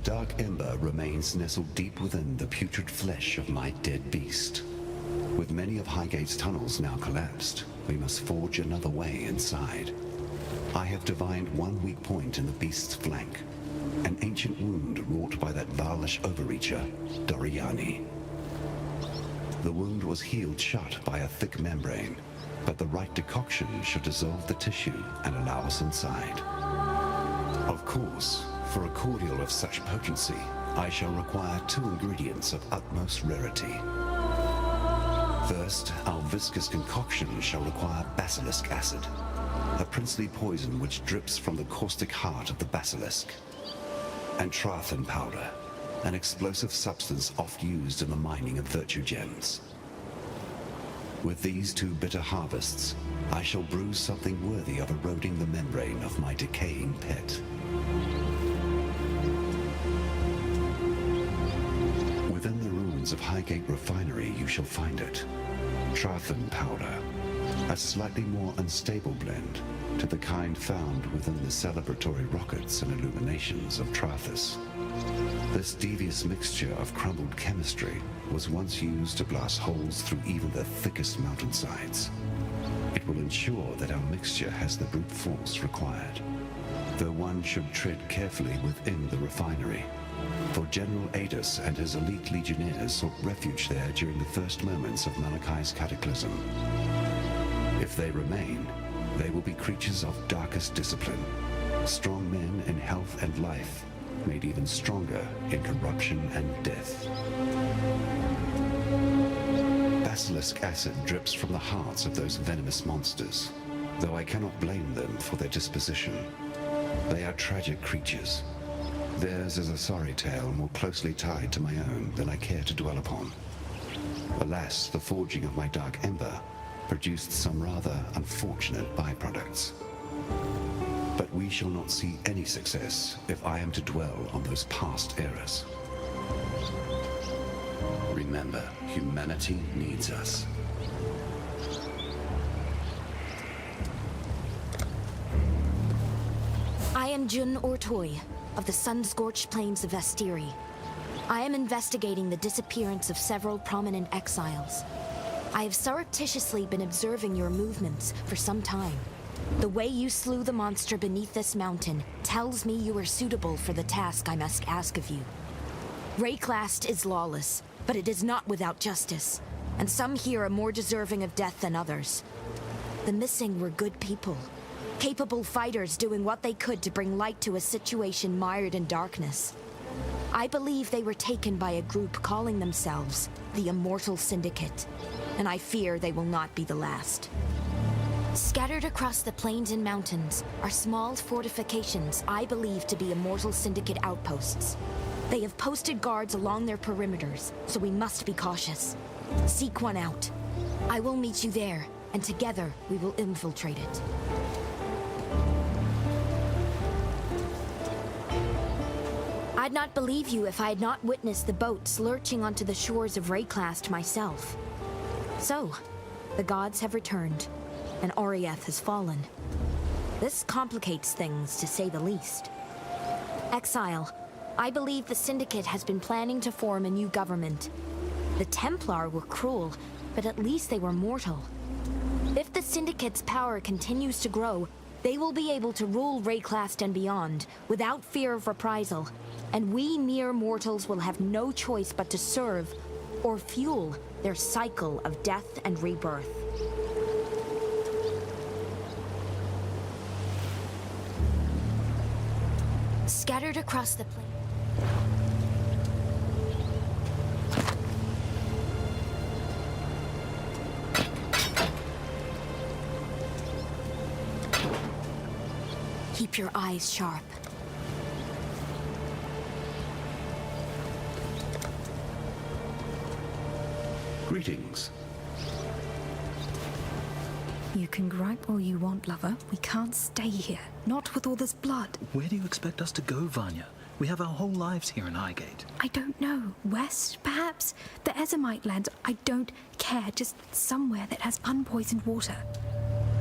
dark ember remains nestled deep within the putrid flesh of my dead beast. With many of Highgate's tunnels now collapsed, we must forge another way inside. I have divined one weak point in the beast's flank, an ancient wound wrought by that Vaalish overreacher, Doriani. The wound was healed shut by a thick membrane, but the right decoction should dissolve the tissue and allow us inside. Of course, for a cordial of such potency, I shall require 2 ingredients of utmost rarity. First, our viscous concoction shall require basilisk acid, a princely poison which drips from the caustic heart of the basilisk, and Trathan powder, an explosive substance oft used in the mining of virtue gems. With these 2 bitter harvests, I shall brew something worthy of eroding the membrane of my decaying pet. Within the ruins of Highgate Refinery you shall find it. Trathan powder, a slightly more unstable blend to the kind found within the celebratory rockets and illuminations of Trathus. This devious mixture of crumbled chemistry was once used to blast holes through even the thickest mountainsides. It will ensure that our mixture has the brute force required, though one should tread carefully within the refinery, for General Adus and his elite legionnaires sought refuge there during the first moments of Malachai's cataclysm. If they remain, they will be creatures of darkest discipline, strong men in health and life, made even stronger in corruption and death. Basilisk acid drips from the hearts of those venomous monsters, though I cannot blame them for their disposition. They are tragic creatures. Theirs is a sorry tale more closely tied to my own than I care to dwell upon. Alas, the forging of my dark ember produced some rather unfortunate byproducts. But we shall not see any success if I am to dwell on those past eras. Remember, humanity needs us. I am Jun Ortoy, of the sun-scorched plains of Vestiri. I am investigating the disappearance of several prominent exiles. I have surreptitiously been observing your movements for some time. The way you slew the monster beneath this mountain tells me you are suitable for the task I must ask of you. Rayclast is lawless, but it is not without justice, and some here are more deserving of death than others. The missing were good people, capable fighters doing what they could to bring light to a situation mired in darkness. I believe they were taken by a group calling themselves the Immortal Syndicate, and I fear they will not be the last. Scattered across the plains and mountains are small fortifications I believe to be Immortal Syndicate outposts. They have posted guards along their perimeters, so we must be cautious. Seek one out. I will meet you there, and together we will infiltrate it. I'd not believe you if I had not witnessed the boats lurching onto the shores of Rayclast myself. So, the gods have returned, and Oriath has fallen. This complicates things, to say the least. Exile, I believe the Syndicate has been planning to form a new government. The Templar were cruel, but at least they were mortal. If the Syndicate's power continues to grow, they will be able to rule Rayclast and beyond, without fear of reprisal, and we mere mortals will have no choice but to serve, or fuel, their cycle of death and rebirth. Scattered across the plain. Keep your eyes sharp. Greetings. You can gripe all you want, lover. We can't stay here. Not with all this blood. Where do you expect us to go, Vanya? We have our whole lives here in Highgate. I don't know. West, perhaps? The Ezomite lands. I don't care. Just somewhere that has unpoisoned water.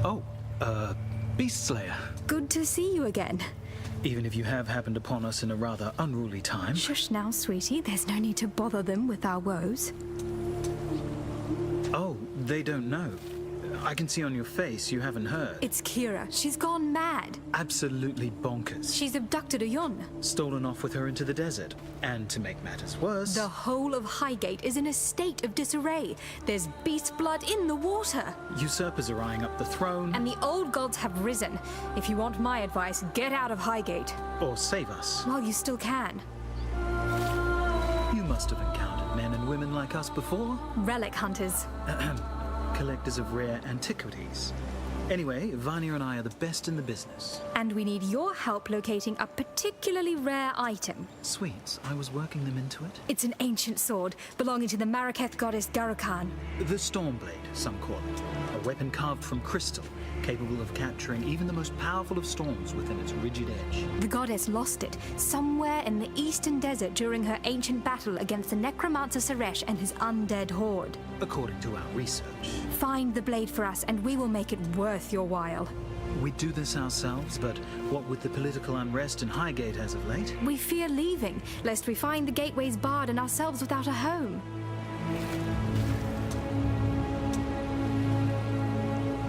Oh, Beast Slayer. Good to see you again. Even if you have happened upon us in a rather unruly time. Shush now, sweetie. There's no need to bother them with our woes. Oh, they don't know. I can see on your face you haven't heard. It's Kira. She's gone mad. Absolutely bonkers. She's abducted Oyun. Stolen off with her into the desert. And to make matters worse... The whole of Highgate is in a state of disarray. There's beast blood in the water. Usurpers are eyeing up the throne. And the old gods have risen. If you want my advice, get out of Highgate. Or save us. While you still can. You must have encountered men and women like us before. Relic hunters. Collectors of rare antiquities. Anyway, Vanya and I are the best in the business. And we need your help locating a particularly rare item. Sweets, I was working them into it. It's an ancient sword belonging to the Maraketh goddess Garukan. The Stormblade, some call it. A weapon carved from crystal, capable of capturing even the most powerful of storms within its rigid edge. The goddess lost it somewhere in the eastern desert during her ancient battle against the necromancer Suresh and his undead horde. According to our research. Find the blade for us and we will make it worth your while. We do this ourselves, but what with the political unrest in Highgate as of late? We fear leaving, lest we find the gateways barred and ourselves without a home.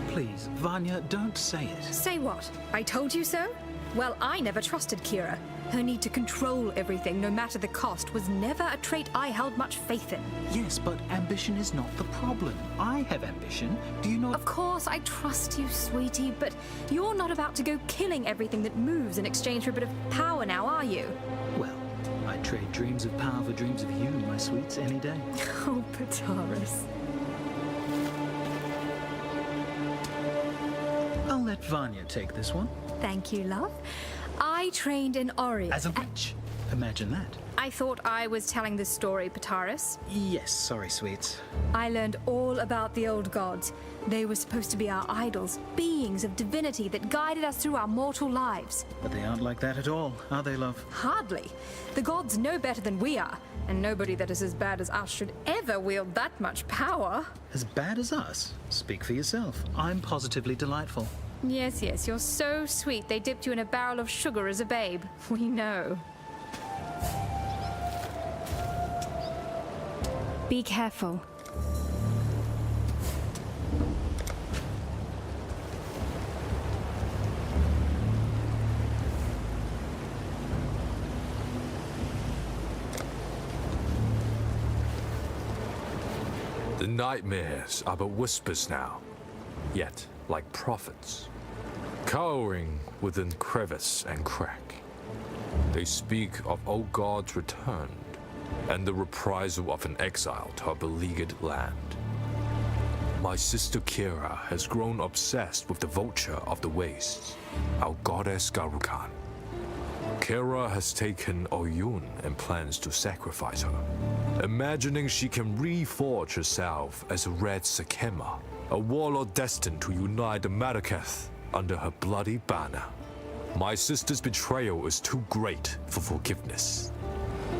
Please, Vanya, don't say it. Say what? I told you so? Well, I never trusted Kira. Her need to control everything, no matter the cost, was never a trait I held much faith in. Yes, but ambition is not the problem. I have ambition. Do you not? Of course, I trust you, sweetie, but you're not about to go killing everything that moves in exchange for a bit of power now, are you? Well, I'd trade dreams of power for dreams of you, my sweets, any day. Oh, Pataris. I'll let Vanya take this one. Thank you, love. I trained in Ori. As a witch. Imagine that. I thought I was telling this story, Pataris. Yes, sorry, sweets. I learned all about the old gods. They were supposed to be our idols, beings of divinity that guided us through our mortal lives. But they aren't like that at all, are they, love? Hardly. The gods know better than we are, and nobody that is as bad as us should ever wield that much power. As bad as us? Speak for yourself. I'm positively delightful. Yes, yes, you're so sweet they dipped you in a barrel of sugar as a babe. We know. Be careful. The nightmares are but whispers now, yet like prophets, cowering within crevice and crack. They speak of old gods returned, and the reprisal of an exile to a beleaguered land. My sister Kira has grown obsessed with the vulture of the wastes, our goddess Garukan. Kira has taken Oyun and plans to sacrifice her, imagining she can reforge herself as a Red Sakema, a warlord destined to unite the Maraketh under her bloody banner. My sister's betrayal is too great for forgiveness.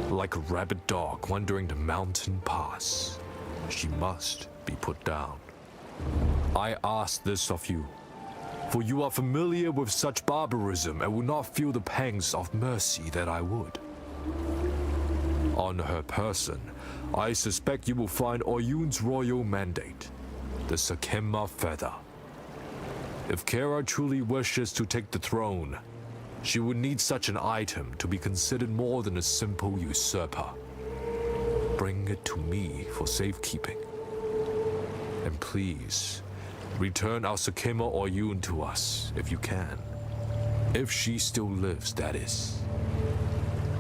Like a rabid dog wandering the mountain pass, she must be put down. I ask this of you, for you are familiar with such barbarism and will not feel the pangs of mercy that I would. On her person, I suspect you will find Oyun's royal mandate, the Sakema feather. If Kira truly wishes to take the throne, she would need such an item to be considered more than a simple usurper. Bring it to me for safekeeping. And please, return our Sakema Oyun to us if you can. If she still lives, that is.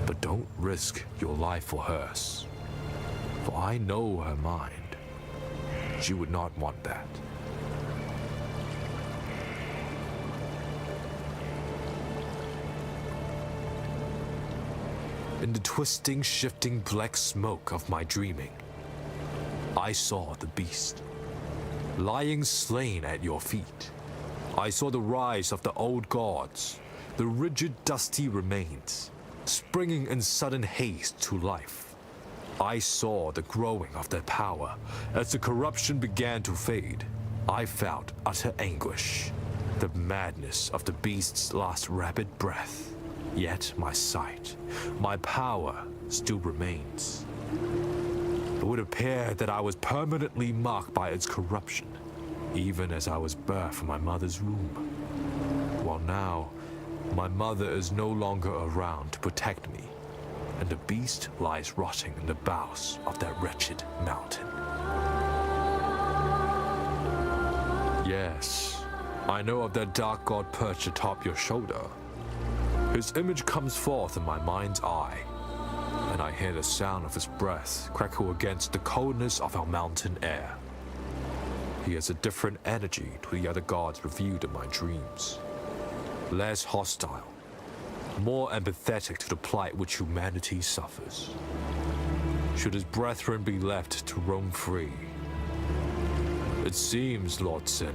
But don't risk your life for hers. For I know her mind. She would not want that. In the twisting, shifting black smoke of my dreaming, I saw the beast, lying slain at your feet. I saw the rise of the old gods, the rigid, dusty remains, springing in sudden haste to life. I saw the growing of their power. As the corruption began to fade, I felt utter anguish, the madness of the beast's last rapid breath. Yet my sight, my power still remains. It would appear that I was permanently marked by its corruption, even as I was birthed from my mother's womb. While now, my mother is no longer around to protect me, and the beast lies rotting in the bowels of that wretched mountain. Yes, I know of that dark god perched atop your shoulder. His image comes forth in my mind's eye, and I hear the sound of his breath crackle against the coldness of our mountain air. He has a different energy to the other gods revealed in my dreams. Less hostile, more empathetic to the plight which humanity suffers. Should his brethren be left to roam free? It seems, Lord Sin,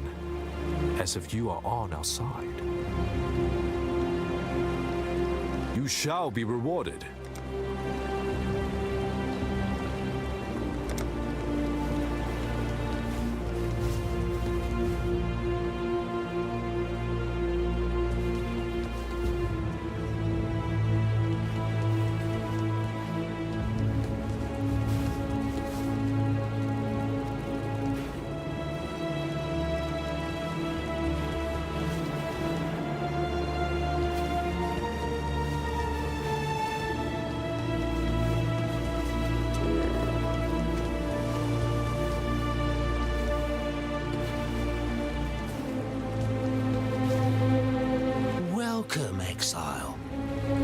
as if you are on our side. You shall be rewarded. Welcome, Exile.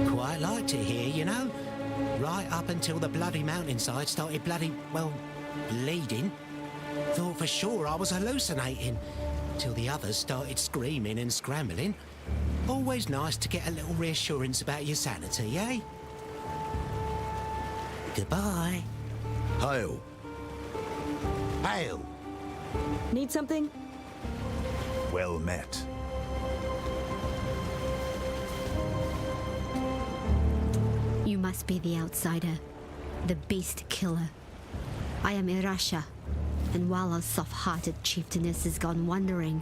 Quite like to hear, you know. Right up until the bloody mountainside started bleeding. Thought for sure I was hallucinating, till the others started screaming and scrambling. Always nice to get a little reassurance about your sanity, eh? Goodbye. Hail. Hail. Need something? Well met. You must be the outsider, the beast killer. I am Irasha, and while our soft-hearted chieftainess is gone wandering,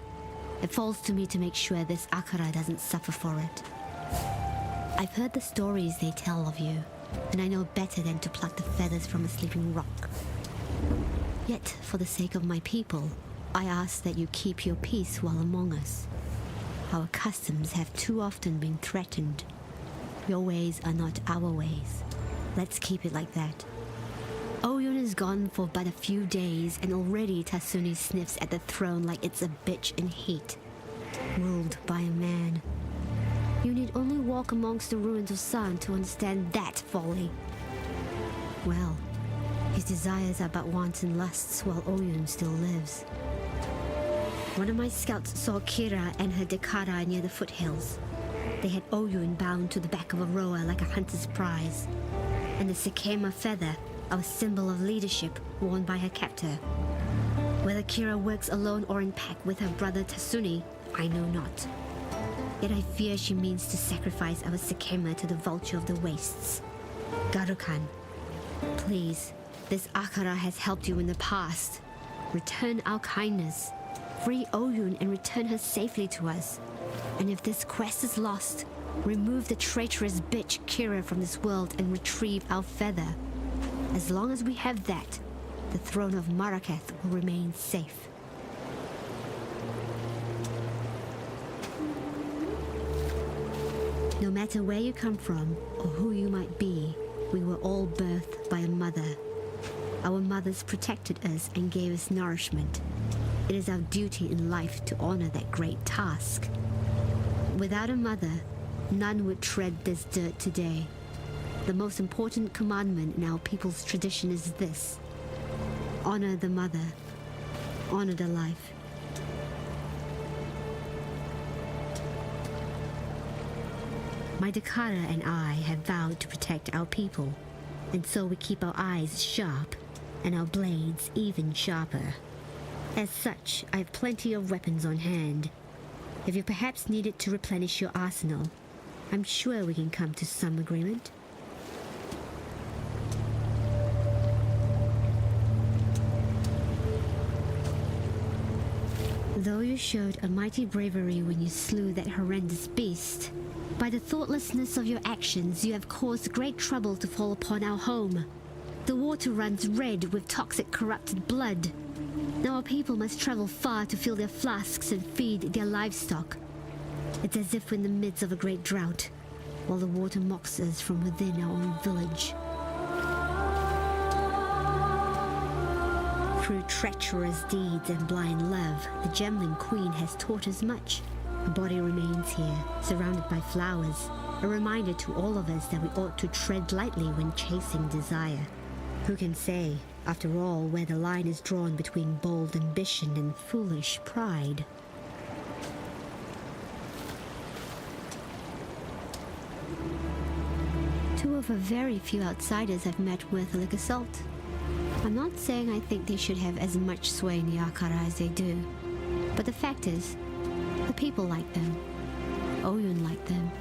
it falls to me to make sure this Akara doesn't suffer for it. I've heard the stories they tell of you, and I know better than to pluck the feathers from a sleeping rock. Yet, for the sake of my people, I ask that you keep your peace while among us. Our customs have too often been threatened. Your ways are not our ways. Let's keep it like that. Oyun is gone for but a few days, and already Tasuni sniffs at the throne like it's a bitch in heat, ruled by a man. You need only walk amongst the ruins of Sun to understand that folly. Well, his desires are but wanton lusts while Oyun still lives. One of my scouts saw Kira and her Dekara near the foothills. They had Oyun bound to the back of a rower like a hunter's prize, and the Sekema feather, our symbol of leadership, worn by her captor. Whether Kira works alone or in pack with her brother Tasuni, I know not. Yet I fear she means to sacrifice our Sekema to the vulture of the wastes. Garukan, please, this Akara has helped you in the past. Return our kindness. Free Oyun and return her safely to us. And if this quest is lost, remove the traitorous bitch Kira from this world and retrieve our feather. As long as we have that, the throne of Marraketh will remain safe. No matter where you come from or who you might be, we were all birthed by a mother. Our mothers protected us and gave us nourishment. It is our duty in life to honor that great task. Without a mother, none would tread this dirt today. The most important commandment in our people's tradition is this: honor the mother, honor the life. My Dakara and I have vowed to protect our people, and so we keep our eyes sharp and our blades even sharper. As such, I have plenty of weapons on hand. If you perhaps need it to replenish your arsenal, I'm sure we can come to some agreement. Though you showed a mighty bravery when you slew that horrendous beast, by the thoughtlessness of your actions you have caused great trouble to fall upon our home. The water runs red with toxic corrupted blood. Now our people must travel far to fill their flasks and feed their livestock. It's as if we're in the midst of a great drought, while the water mocks us from within our own village. Through treacherous deeds and blind love, the Gemling Queen has taught us much. Her body remains here, surrounded by flowers, a reminder to all of us that we ought to tread lightly when chasing desire. Who can say, after all, where the line is drawn between bold ambition and foolish pride? Two of the very few outsiders I've met with like Assault. I'm not saying I think they should have as much sway in the Akara as they do, but the fact is, the people like them. Oyun liked them.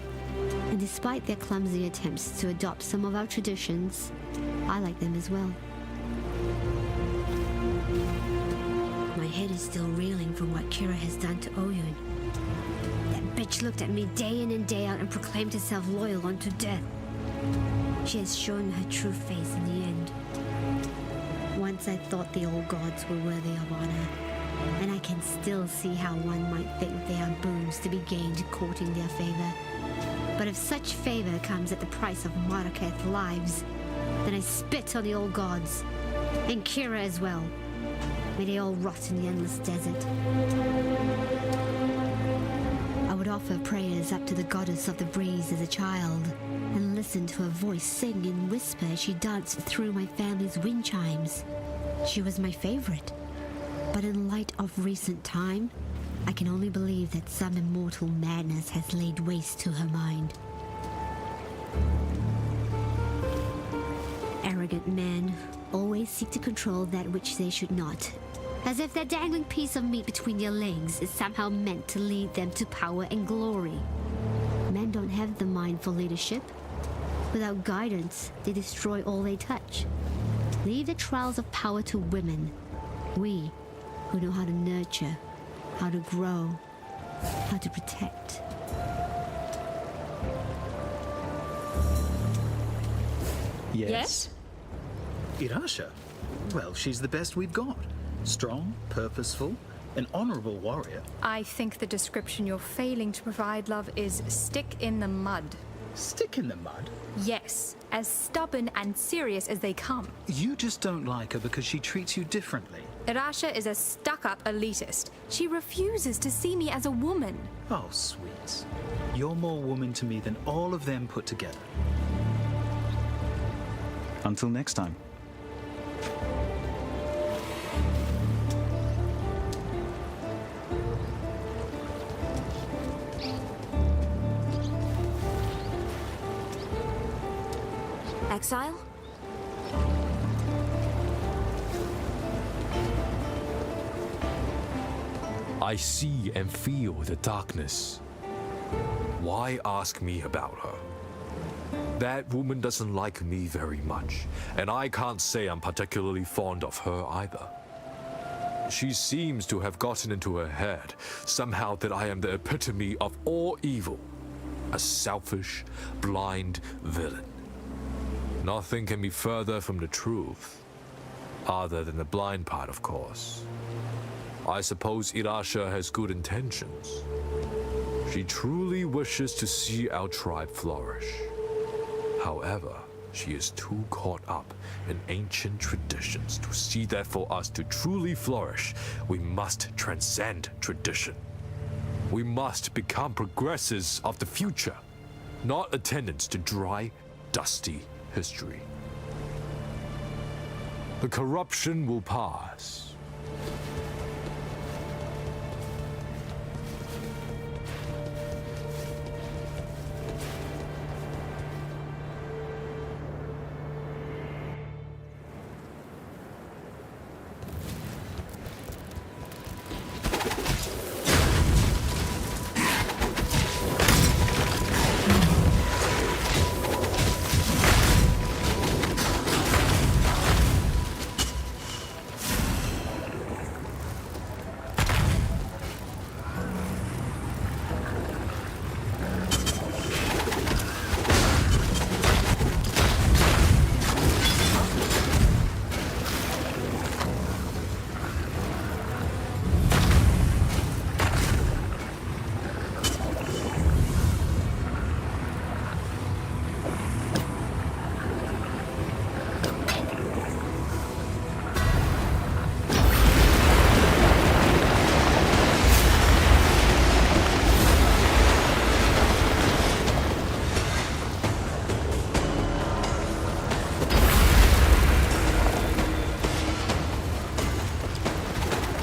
And despite their clumsy attempts to adopt some of our traditions, I like them as well. My head is still reeling from what Kira has done to Oyun. That bitch looked at me day in and day out and proclaimed herself loyal unto death. She has shown her true face in the end. Once I thought the old gods were worthy of honor, and I can still see how one might think they are boons to be gained courting their favor. But if such favor comes at the price of Maraketh lives, then I spit on the old gods, and Kira as well. May they all rot in the endless desert. I would offer prayers up to the goddess of the breeze as a child, and listen to her voice sing in whisper as she danced through my family's wind chimes. She was my favorite. But in light of recent time, I can only believe that some immortal madness has laid waste to her mind. Arrogant men always seek to control that which they should not, as if that dangling piece of meat between their legs is somehow meant to lead them to power and glory. Men don't have the mind for leadership. Without guidance, they destroy all they touch. Leave the trials of power to women. We, who know how to nurture, how to grow, how to protect. Yes? Irasha? Well, she's the best we've got. Strong, purposeful, an honorable warrior. I think the description you're failing to provide, love, is stick in the mud. Stick in the mud? Yes, as stubborn and serious as they come. You just don't like her because she treats you differently. Irasha is a stuck-up elitist. She refuses to see me as a woman. Oh, sweets. You're more woman to me than all of them put together. Until next time. Exile? I see and feel the darkness. Why ask me about her? That woman doesn't like me very much, and I can't say I'm particularly fond of her either. She seems to have gotten into her head somehow that I am the epitome of all evil, a selfish, blind villain. Nothing can be further from the truth, other than the blind part, of course. I suppose Irasha has good intentions. She truly wishes to see our tribe flourish. However, she is too caught up in ancient traditions to see that for us to truly flourish, we must transcend tradition. We must become progressors of the future, not attendants to dry, dusty history. The corruption will pass.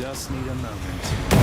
just need a moment to...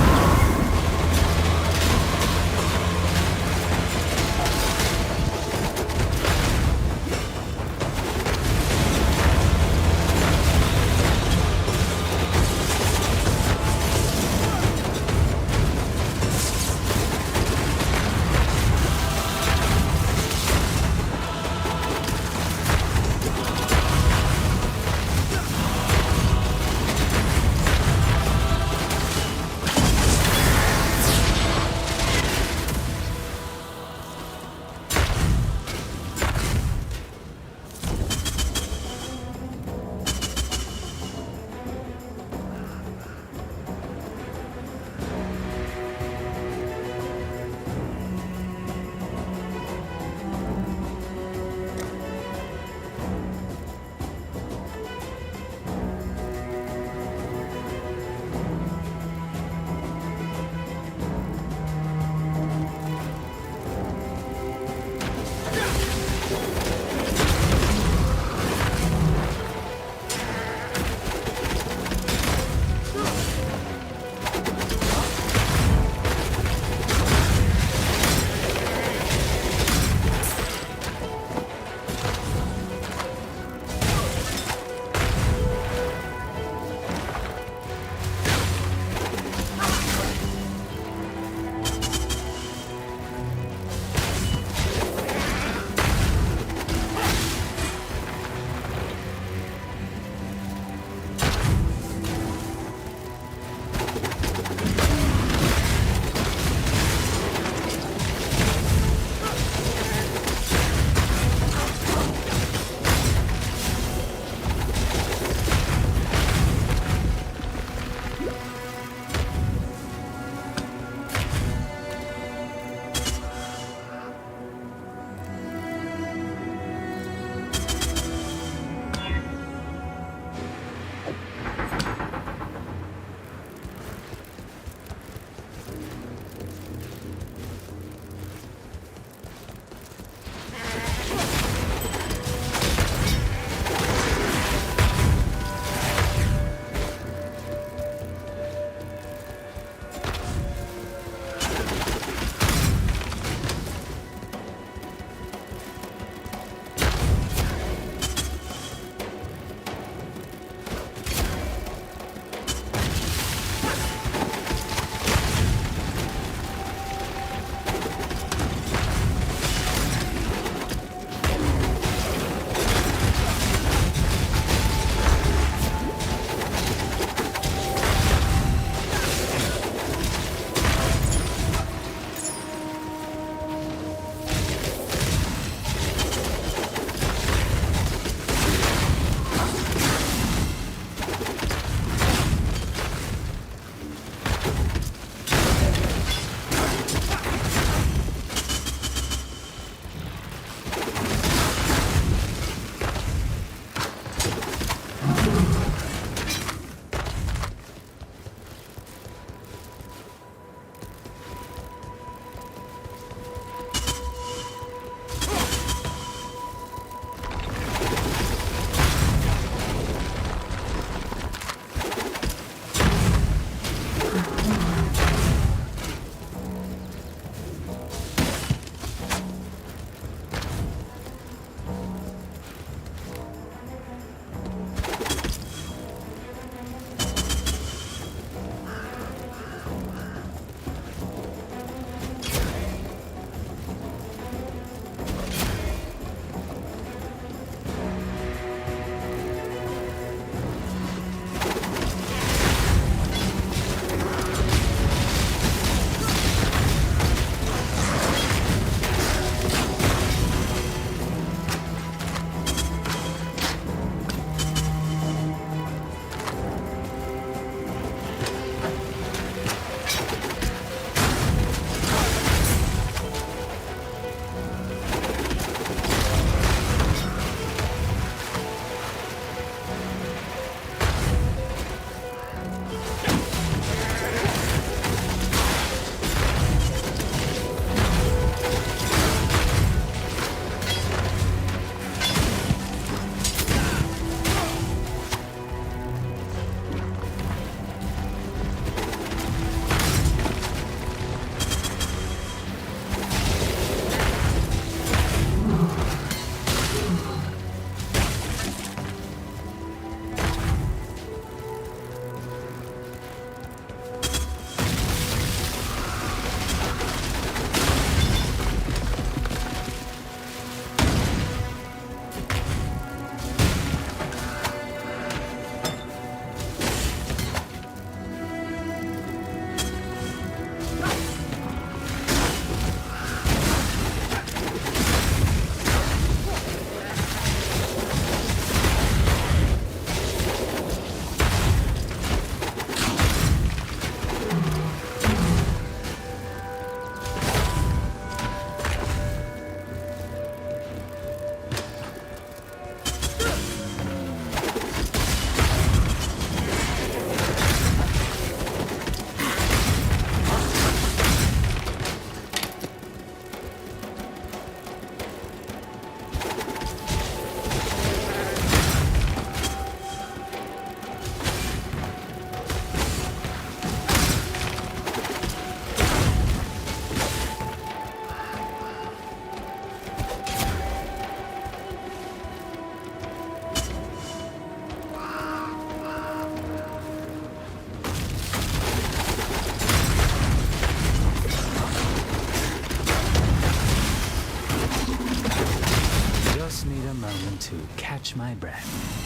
catch my breath.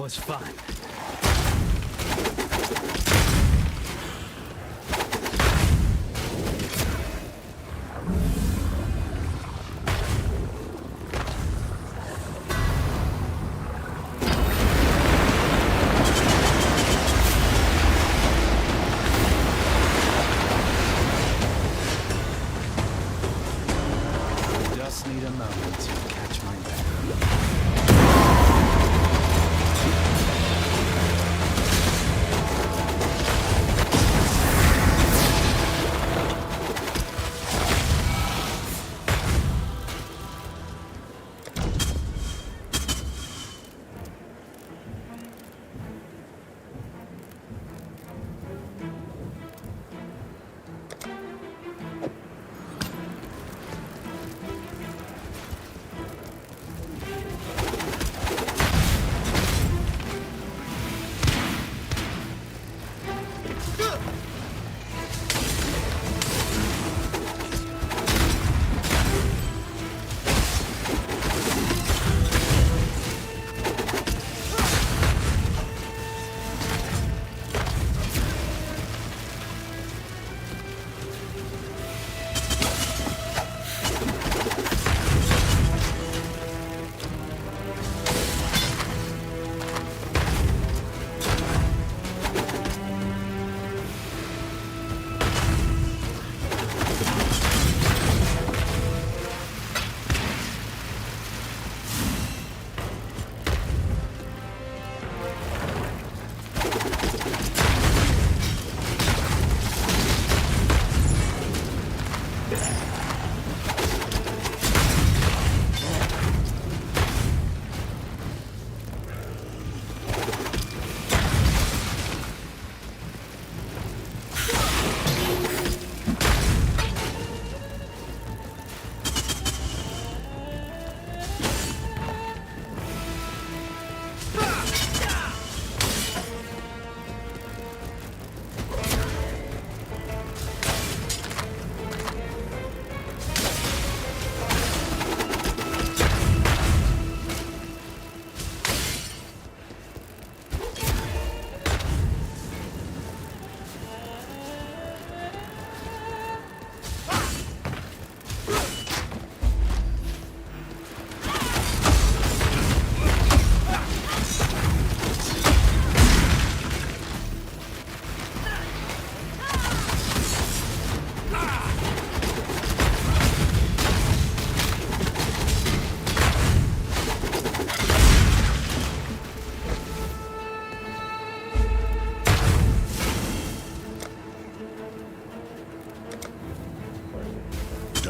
was fun. Just need a moment to catch my breath.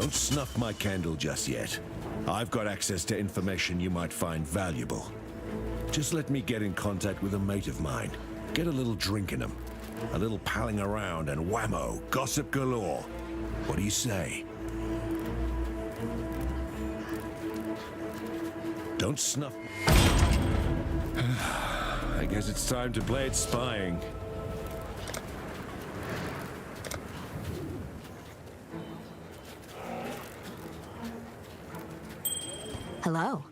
Don't snuff my candle just yet. I've got access to information you might find valuable. Just let me get in contact with a mate of mine. Get a little drink in him. A little palling around and whammo, gossip galore. What do you say? Don't snuff... I guess it's time to play at spying. Hello.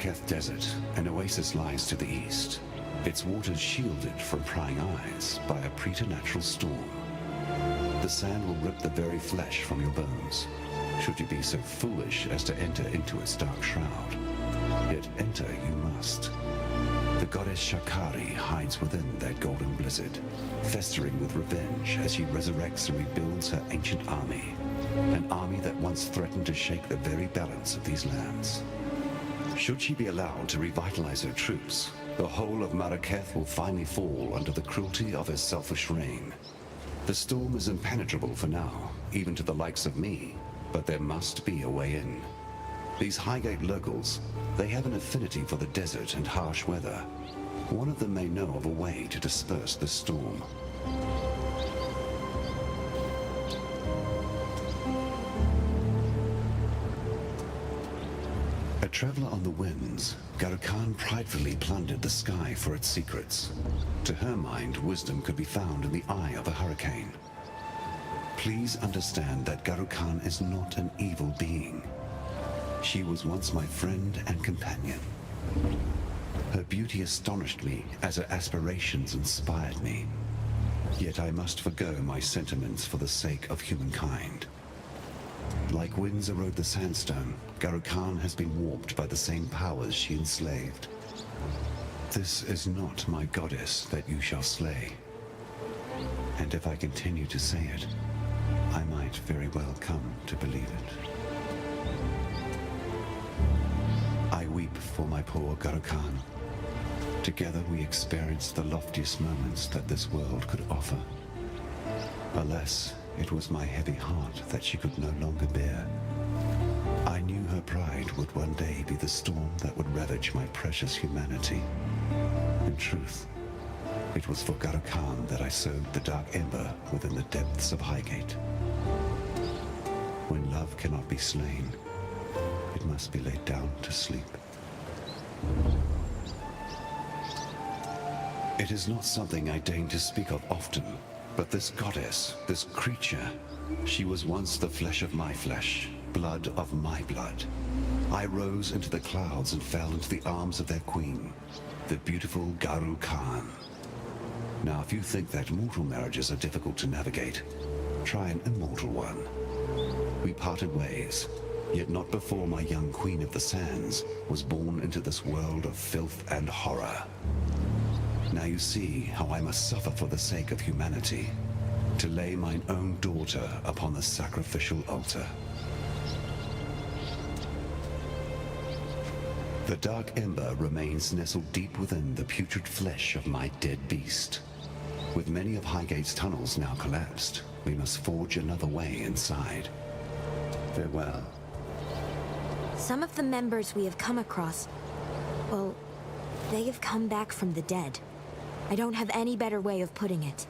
Maraketh Desert, an oasis lies to the east. Its waters shielded from prying eyes by a preternatural storm. The sand will rip the very flesh from your bones, should you be so foolish as to enter into its dark shroud. Yet enter you must. The goddess Shakari hides within that golden blizzard, festering with revenge as she resurrects and rebuilds her ancient army. An army that once threatened to shake the very balance of these lands. Should she be allowed to revitalize her troops, the whole of Maraketh will finally fall under the cruelty of her selfish reign. The storm is impenetrable for now, even to the likes of me, but there must be a way in. These Highgate locals, they have an affinity for the desert and harsh weather. One of them may know of a way to disperse the storm. A traveler on the winds, Garo-Khan pridefully plundered the sky for its secrets. To her mind, wisdom could be found in the eye of a hurricane. Please understand that Garo-Khan is not an evil being. She was once my friend and companion. Her beauty astonished me as her aspirations inspired me. Yet I must forgo my sentiments for the sake of humankind. Like winds erode the sandstone, Garo-Khan has been warped by the same powers she enslaved. This is not my goddess that you shall slay. And if I continue to say it, I might very well come to believe it. I weep for my poor Garo-Khan. Together we experienced the loftiest moments that this world could offer. Alas, it was my heavy heart that she could no longer bear. I knew her pride would one day be the storm that would ravage my precious humanity. In truth, it was for Garo-Khan that I sowed the dark ember within the depths of Highgate. When love cannot be slain, it must be laid down to sleep. It is not something I deign to speak of often, but this goddess, this creature, she was once the flesh of my flesh, blood of my blood. I rose into the clouds and fell into the arms of their queen, the beautiful Garo-Khan. Now, if you think that mortal marriages are difficult to navigate, try an immortal one. We parted ways, yet not before my young queen of the sands was born into this world of filth and horror. Now you see how I must suffer for the sake of humanity, to lay mine own daughter upon the sacrificial altar. The dark ember remains nestled deep within the putrid flesh of my dead beast. With many of Highgate's tunnels now collapsed, we must forge another way inside. Farewell. Some of the members we have come across, well, they have come back from the dead. I don't have any better way of putting it.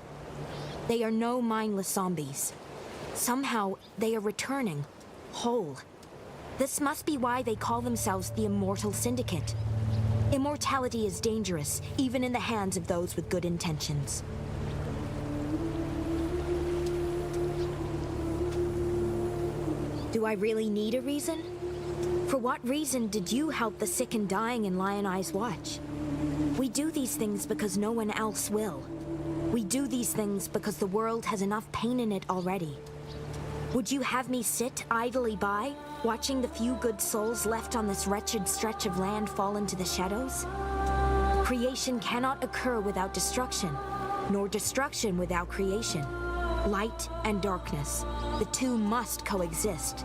They are no mindless zombies. Somehow, they are returning, whole. This must be why they call themselves the Immortal Syndicate. Immortality is dangerous, even in the hands of those with good intentions. Do I really need a reason? For what reason did you help the sick and dying in Lion Eye's watch? We do these things because no one else will. We do these things because the world has enough pain in it already. Would you have me sit idly by, watching the few good souls left on this wretched stretch of land fall into the shadows? Creation cannot occur without destruction, nor destruction without creation. Light and darkness, the two must coexist.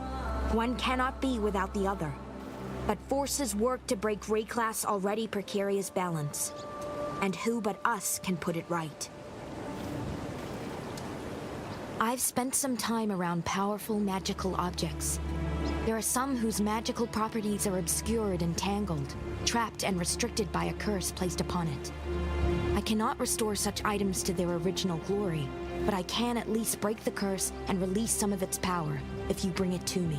One cannot be without the other. But forces work to break Rayclass' already precarious balance. And who but us can put it right? I've spent some time around powerful magical objects. There are some whose magical properties are obscured and tangled, trapped and restricted by a curse placed upon it. I cannot restore such items to their original glory, but I can at least break the curse and release some of its power, if you bring it to me.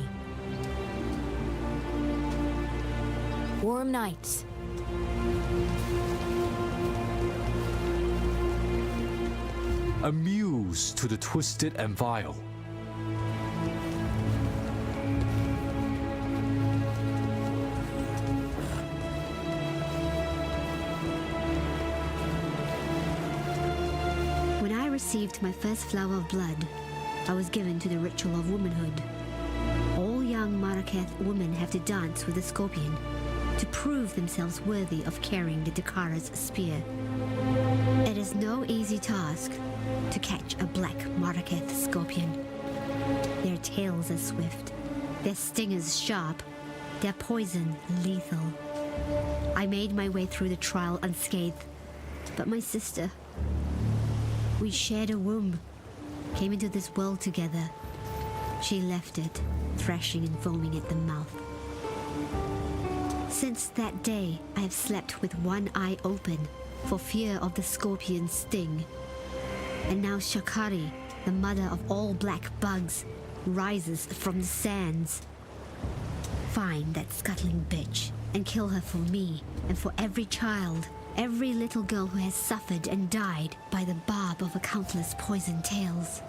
Warm nights. A muse to the twisted and vile. received my first flower of blood, I was given to the ritual of womanhood. All young Maraketh women have to dance with the scorpion to prove themselves worthy of carrying the Dakara's spear. It is no easy task to catch a black Maraketh scorpion. Their tails are swift, their stingers sharp, their poison lethal. I made my way through the trial unscathed, but my sister, we shared a womb, came into this world together. She left it, thrashing and foaming at the mouth. Since that day, I have slept with one eye open for fear of the scorpion's sting. And now Shakari, the mother of all black bugs, rises from the sands. Find that scuttling bitch and kill her for me and for every child, every little girl who has suffered and died by the barb of a countless poison tails.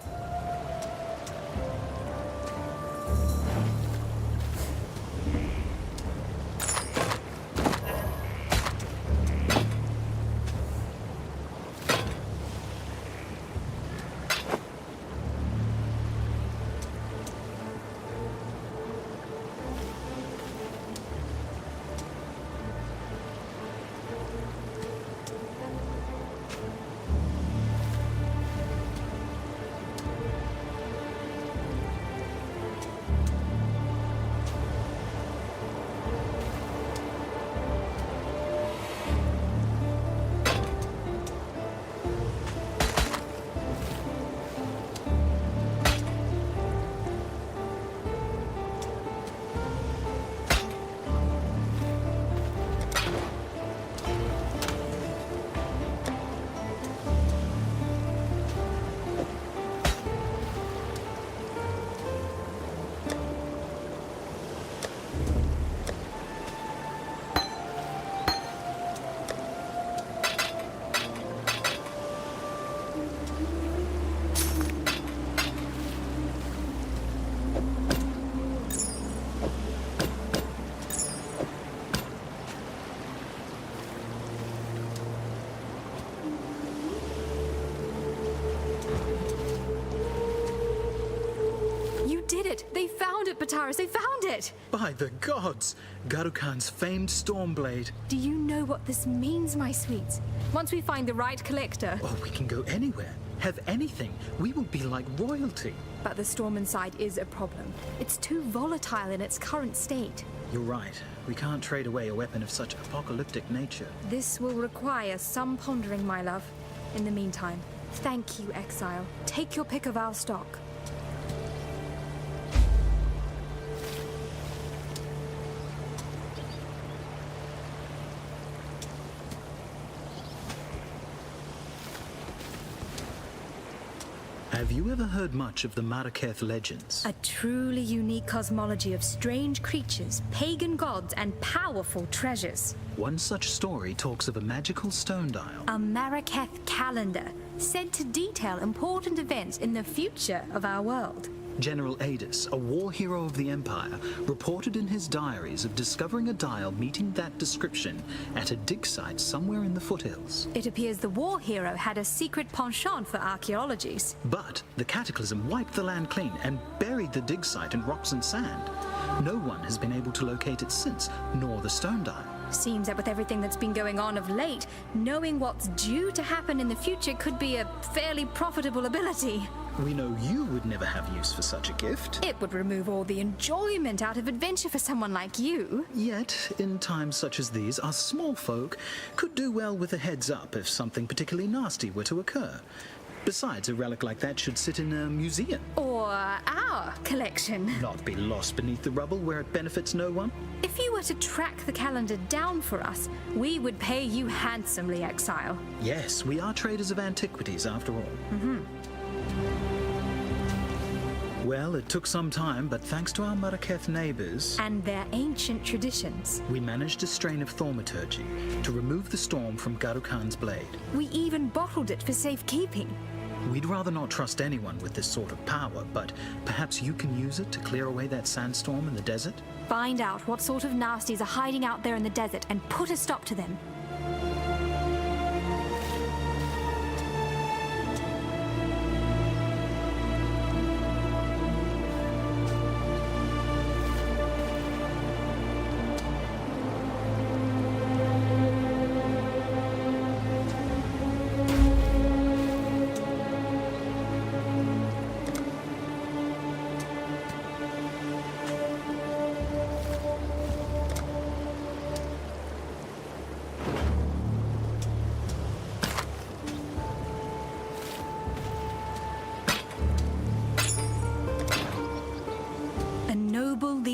They found it, Bataris! They found it! By the gods! Garukhan's famed Stormblade. Do you know what this means, my sweets? Once we find the right collector... Oh, we can go anywhere. Have anything. We will be like royalty. But the storm inside is a problem. It's too volatile in its current state. You're right. We can't trade away a weapon of such apocalyptic nature. This will require some pondering, my love. In the meantime, thank you, Exile. Take your pick of our stock. Have you ever heard much of the Maraketh legends? A truly unique cosmology of strange creatures, pagan gods, and powerful treasures. One such story talks of a magical stone dial. A Maraketh calendar, said to detail important events in the future of our world. General Adis, a war hero of the Empire, reported in his diaries of discovering a dial meeting that description at a dig site somewhere in the foothills. It appears the war hero had a secret penchant for archaeologies. But the cataclysm wiped the land clean and buried the dig site in rocks and sand. No one has been able to locate it since, nor the stone dial. Seems that with everything that's been going on of late, knowing what's due to happen in the future could be a fairly profitable ability. We know you would never have use for such a gift. It would remove all the enjoyment out of adventure for someone like you. Yet, in times such as these, us small folk could do well with a heads up if something particularly nasty were to occur. Besides, a relic like that should sit in a museum. Or our collection. Not be lost beneath the rubble where it benefits no one. If you were to track the calendar down for us, we would pay you handsomely, Exile. Yes, we are traders of antiquities after all. Well, it took some time, but thanks to our Maraketh neighbors... And their ancient traditions. We managed a strain of thaumaturgy to remove the storm from Garukhan's blade. We even bottled it for safekeeping. We'd rather not trust anyone with this sort of power, but perhaps you can use it to clear away that sandstorm in the desert? Find out what sort of nasties are hiding out there in the desert and put a stop to them.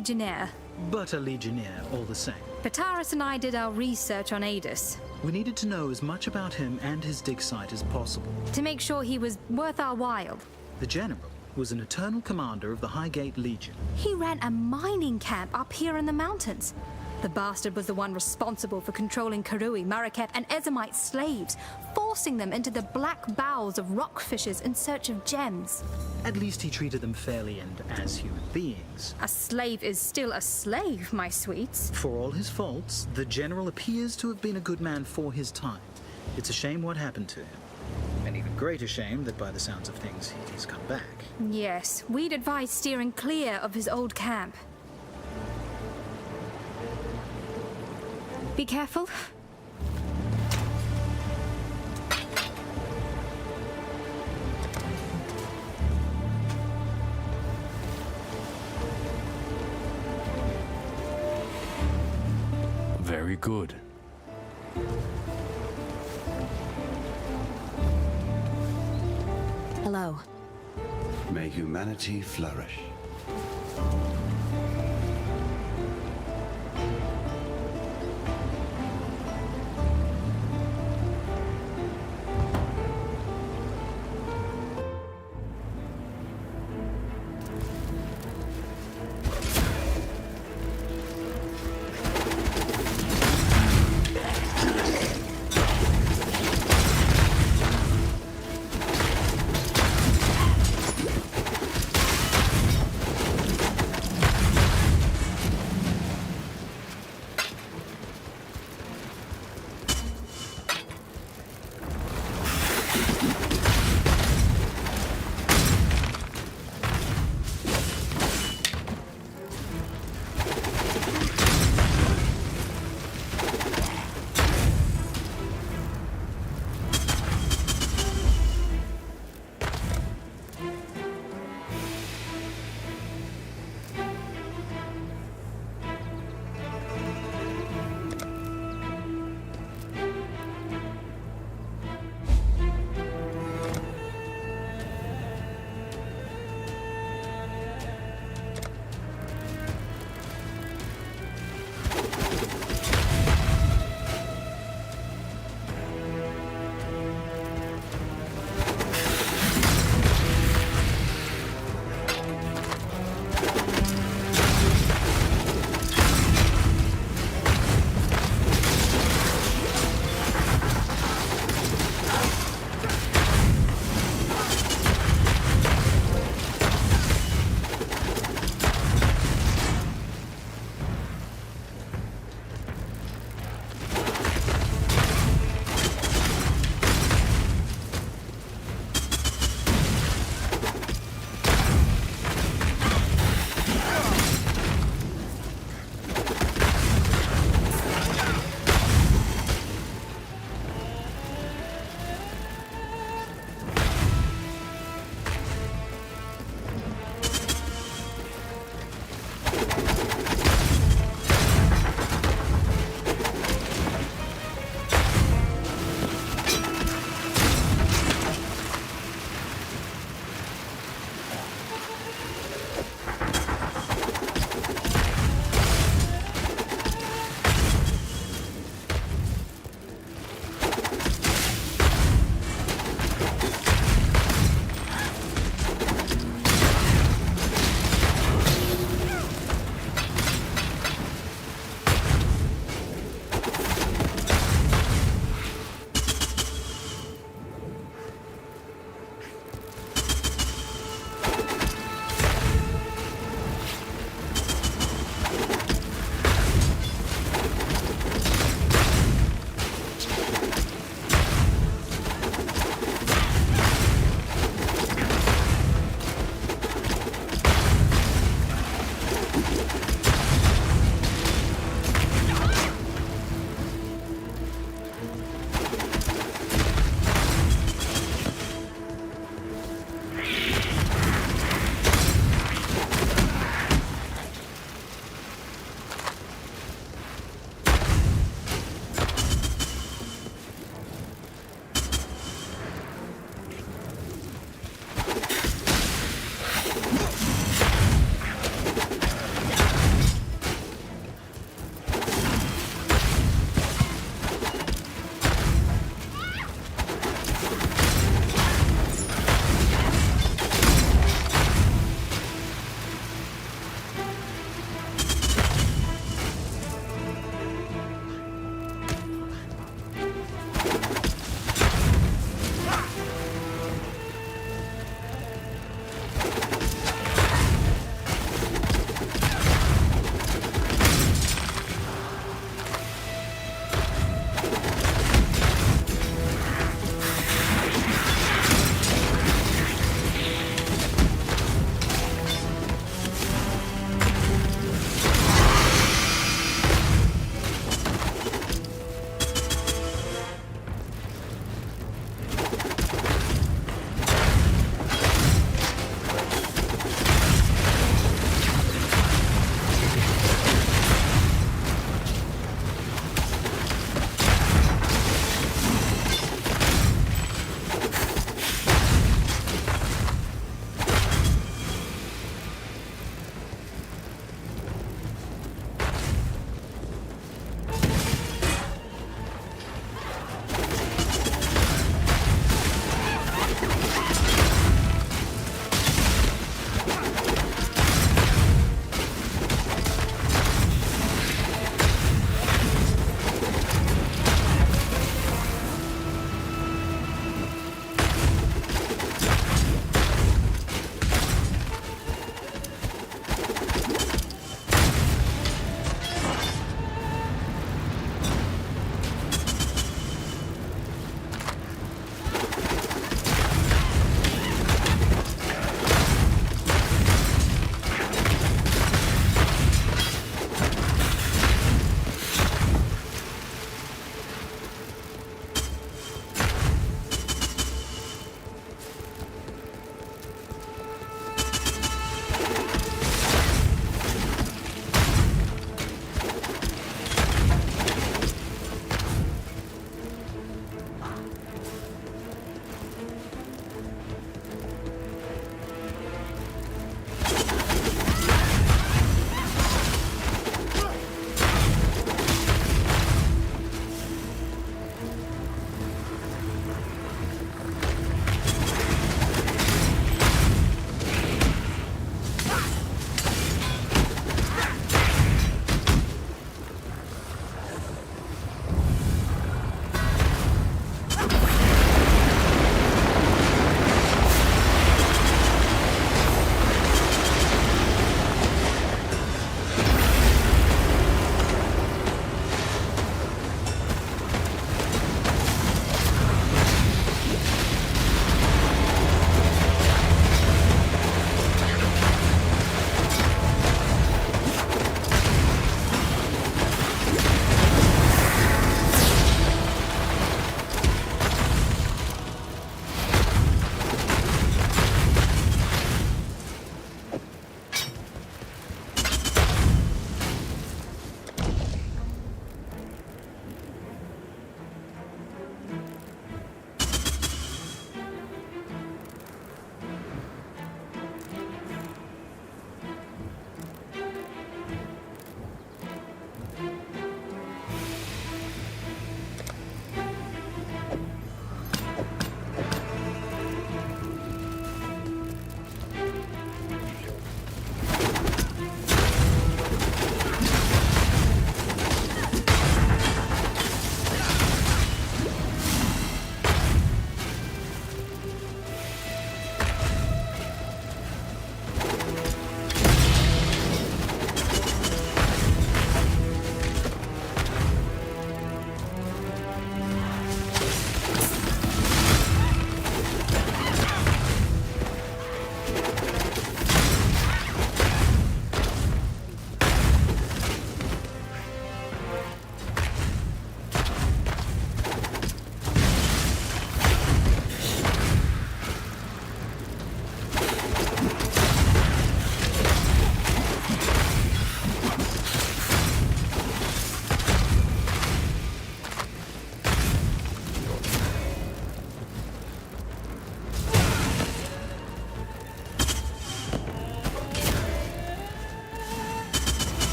legionnaire. But a legionnaire, all the same. Pataris and I did our research on Adus We needed to know as much about him and his dig site as possible. to make sure he was worth our while. The general was an eternal commander of the Highgate Legion. He ran a mining camp up here in the mountains. The bastard was the one responsible for controlling Karui, Marakep, and Ezamite slaves, forcing them into the black bowels of rockfishes in search of gems. At least he treated them fairly and as human beings. A slave is still a slave, my sweets. For all his faults, the general appears to have been a good man for his time. It's a shame what happened to him. An even greater shame that by the sounds of things, he's come back. Yes, we'd advise steering clear of his old camp. Be careful. Very good. Hello. May humanity flourish.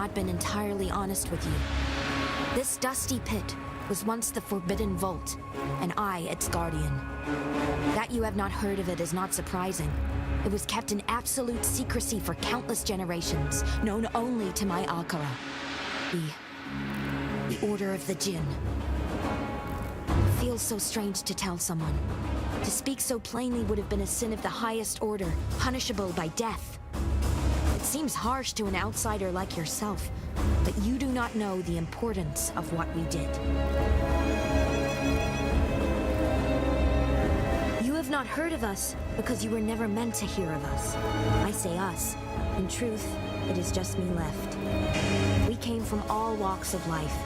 not been entirely honest with you. This dusty pit was once the Forbidden Vault, and I its guardian. That you have not heard of it is not surprising. It was kept in absolute secrecy for countless generations, known only to my Akara. The Order of the Jinn. It feels so strange to tell someone. To speak so plainly would have been a sin of the highest order, punishable by death. It seems harsh to an outsider like yourself, but you do not know the importance of what we did. You have not heard of us because you were never meant to hear of us. I say us. In truth, it is just me left. We came from all walks of life,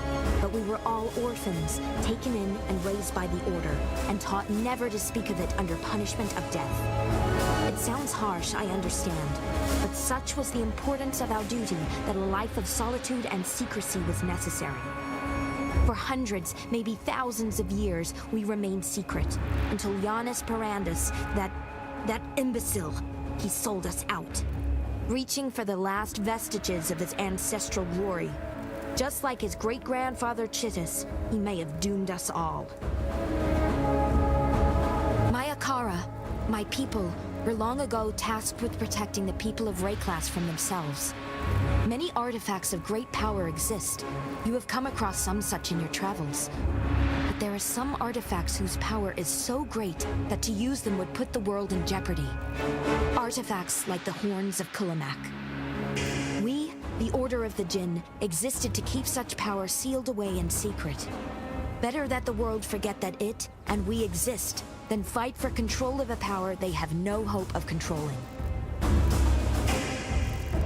but we were all orphans, taken in and raised by the Order, and taught never to speak of it under punishment of death. It sounds harsh, I understand, but such was the importance of our duty that a life of solitude and secrecy was necessary. For hundreds, maybe thousands of years, we remained secret, until Giannis Parandus, that imbecile, he sold us out. Reaching for the last vestiges of his ancestral glory. Just like his great-grandfather Chittus, he may have doomed us all. My Akara, my people, were long ago tasked with protecting the people of Rayclass from themselves. Many artifacts of great power exist. You have come across some such in your travels. But there are some artifacts whose power is so great that to use them would put the world in jeopardy. Artifacts like the Horns of Kulamak. We, the Order of the Jinn, existed to keep such power sealed away in secret. Better that the world forget that it and we exist than fight for control of a power they have no hope of controlling.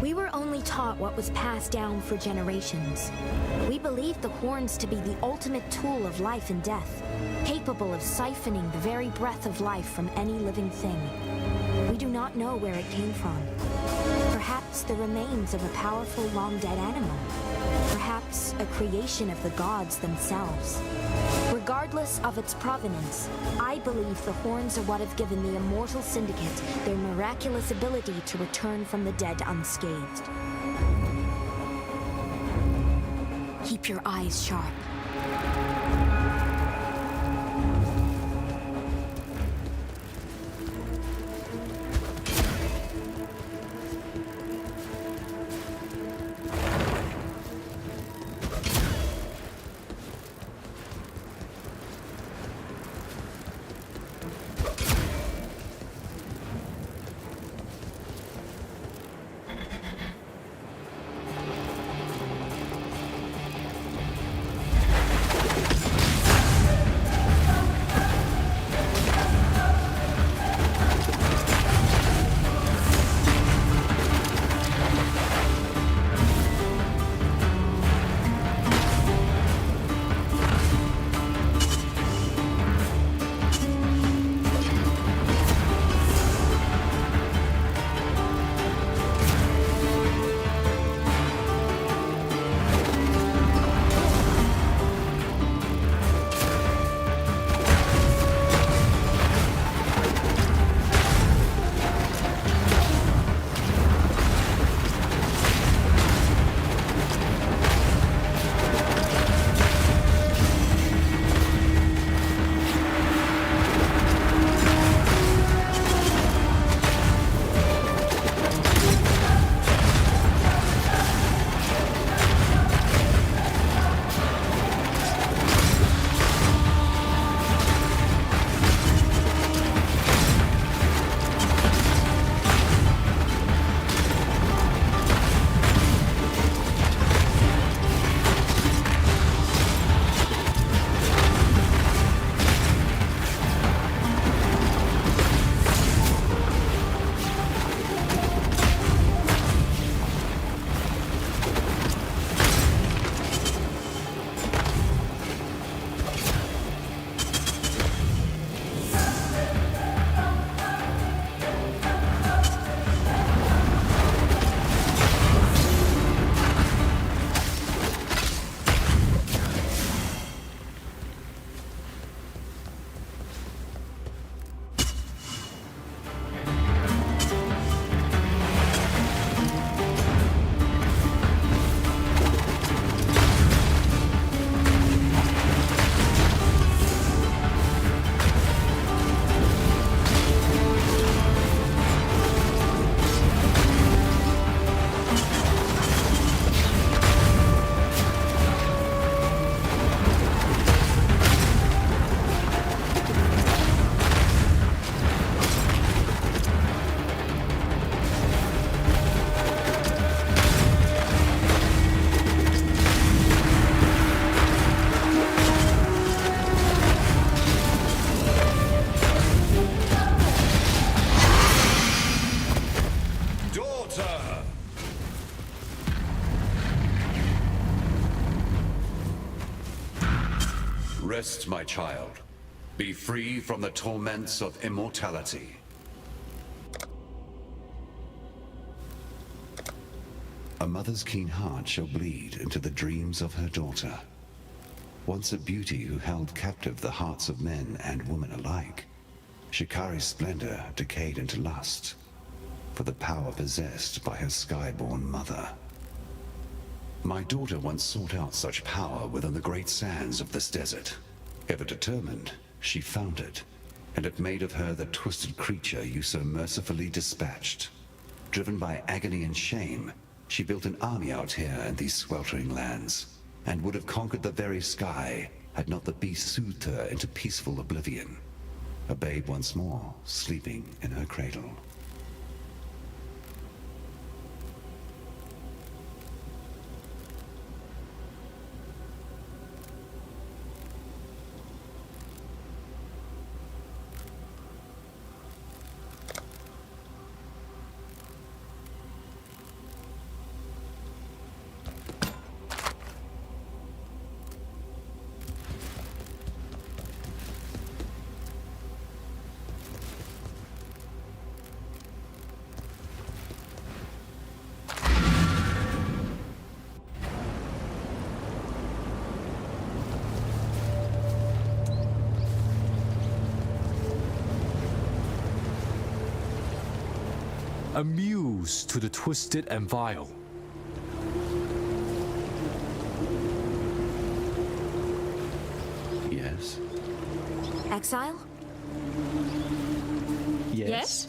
We were only taught what was passed down for generations. We believed the horns to be the ultimate tool of life and death, capable of siphoning the very breath of life from any living thing. We do not know where it came from. Perhaps the remains of a powerful long-dead animal. Perhaps a creation of the gods themselves. Regardless of its provenance, I believe the horns are what have given the Immortal Syndicate their miraculous ability to return from the dead unscathed. Keep your eyes sharp. Rest, my child. Be free from the torments of immortality. A mother's keen heart shall bleed into the dreams of her daughter. Once a beauty who held captive the hearts of men and women alike, Shikari's splendor decayed into lust for the power possessed by her skyborn mother. My daughter once sought out such power within the great sands of this desert. Ever determined, she found it, and it made of her the twisted creature you so mercifully dispatched. Driven by agony and shame, she built an army out here in these sweltering lands, and would have conquered the very sky had not the beast soothed her into peaceful oblivion. A babe once more, sleeping in her cradle. A muse to the twisted and vile. Yes? Exile? Yes?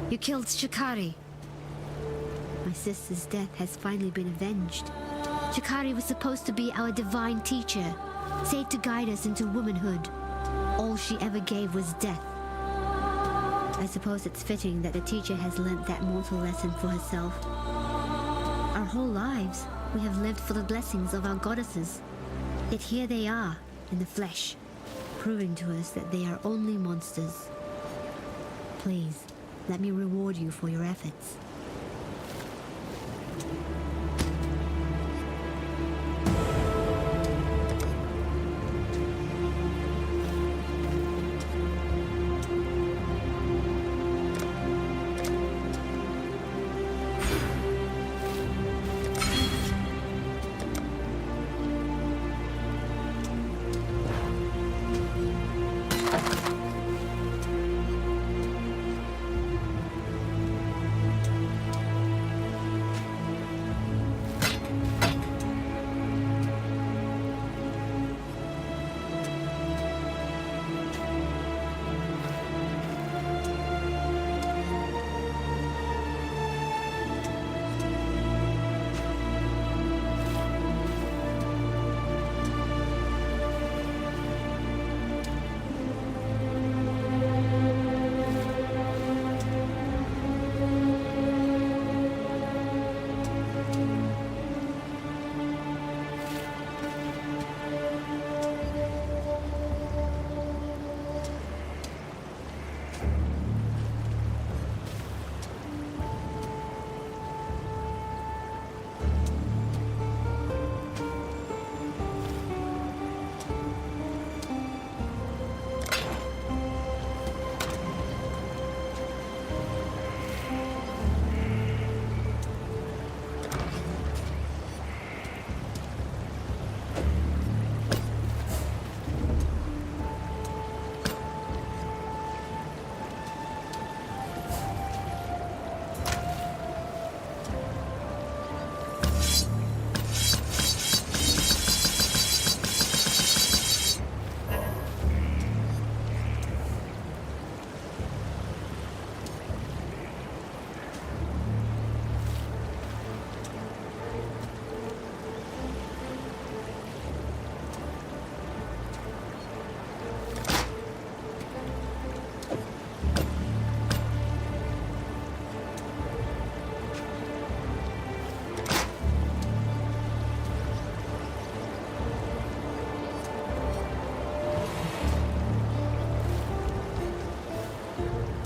You killed Shikari. My sister's death has finally been avenged. Shikari was supposed to be our divine teacher, said to guide us into womanhood. All she ever gave was death. I suppose it's fitting that the teacher has learnt that mortal lesson for herself. Our whole lives, we have lived for the blessings of our goddesses. Yet here they are, in the flesh, proving to us that they are only monsters. Please, let me reward you for your efforts.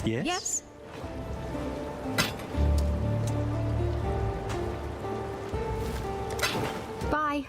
Yes? Yes? Bye.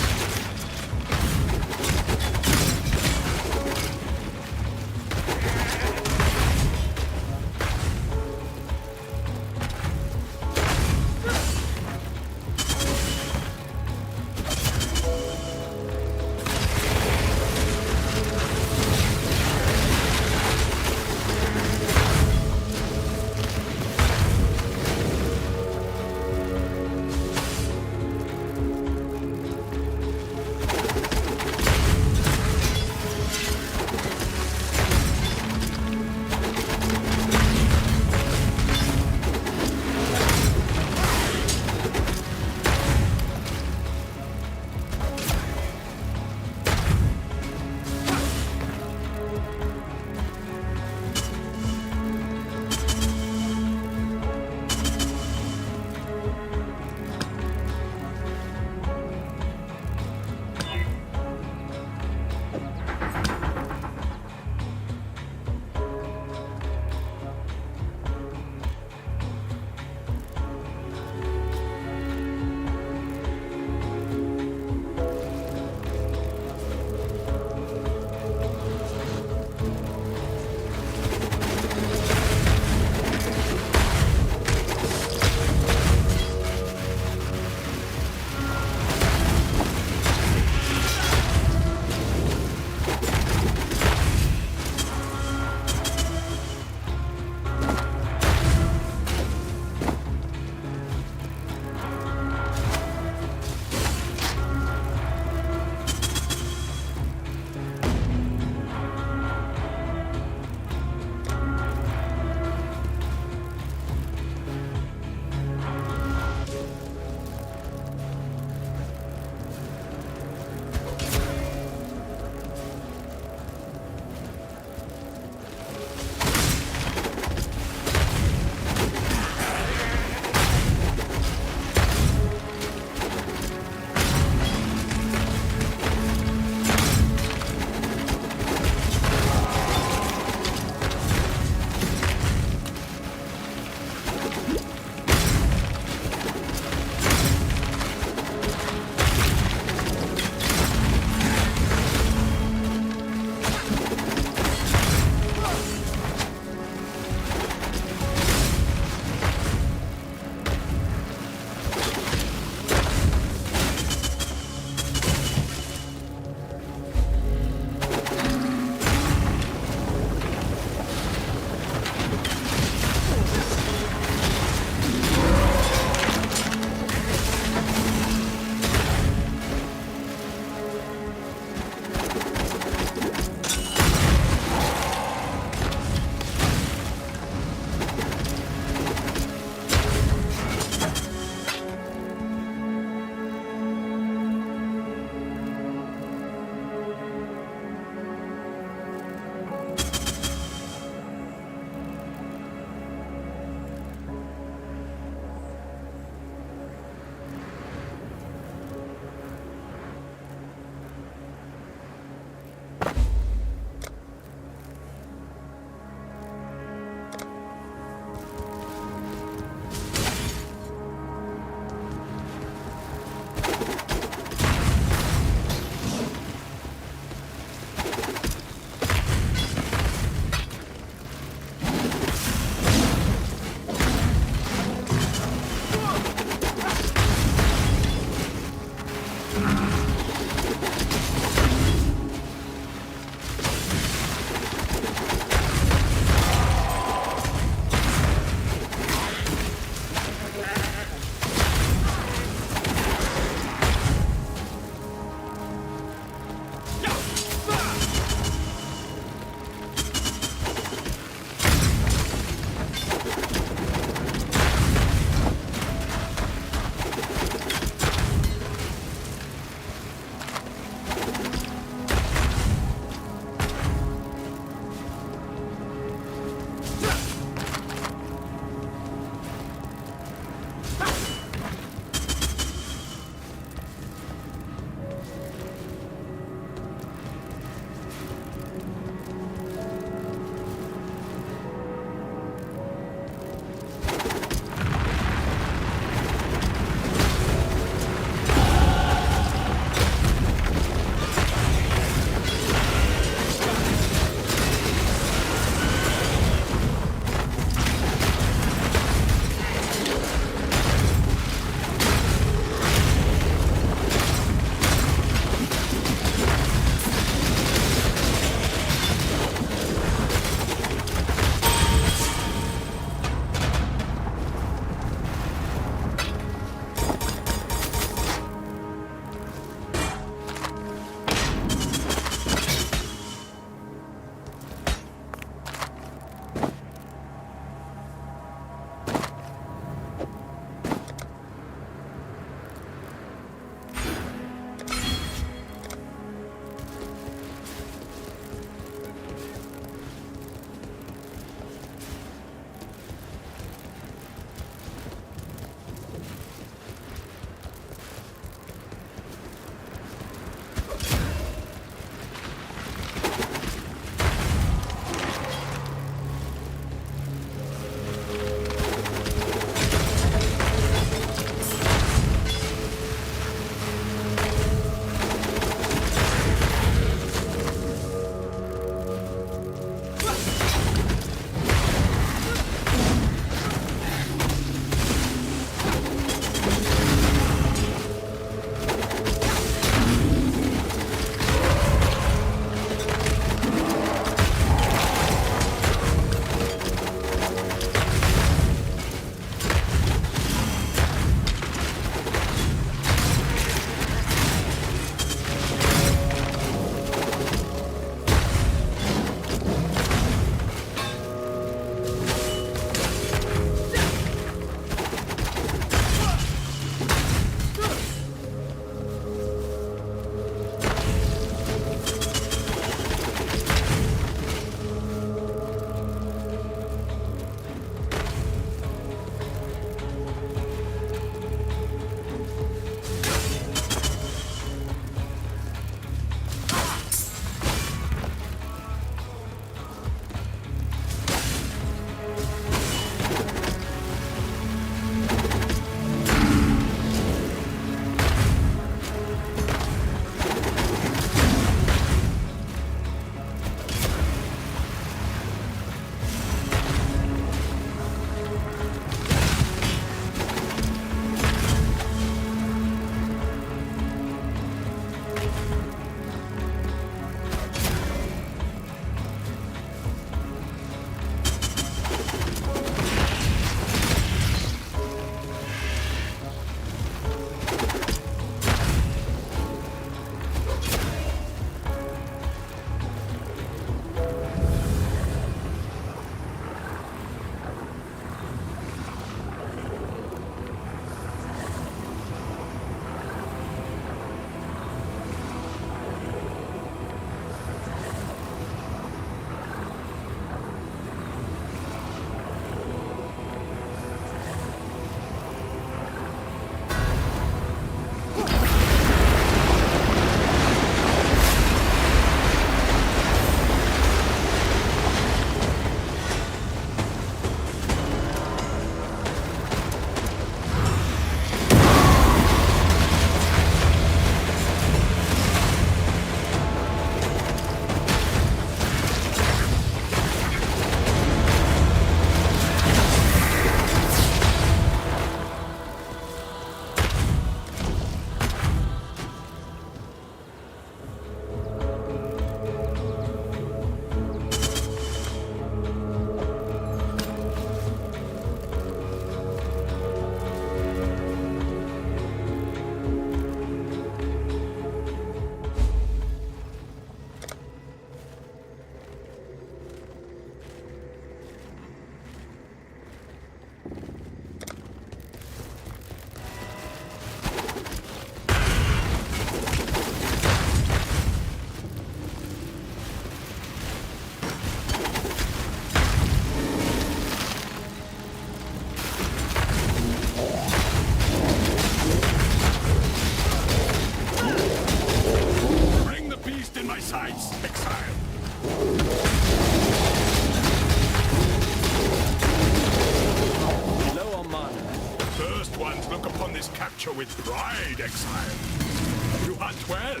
First Ones look upon this capture with pride, Exile. You hunt well.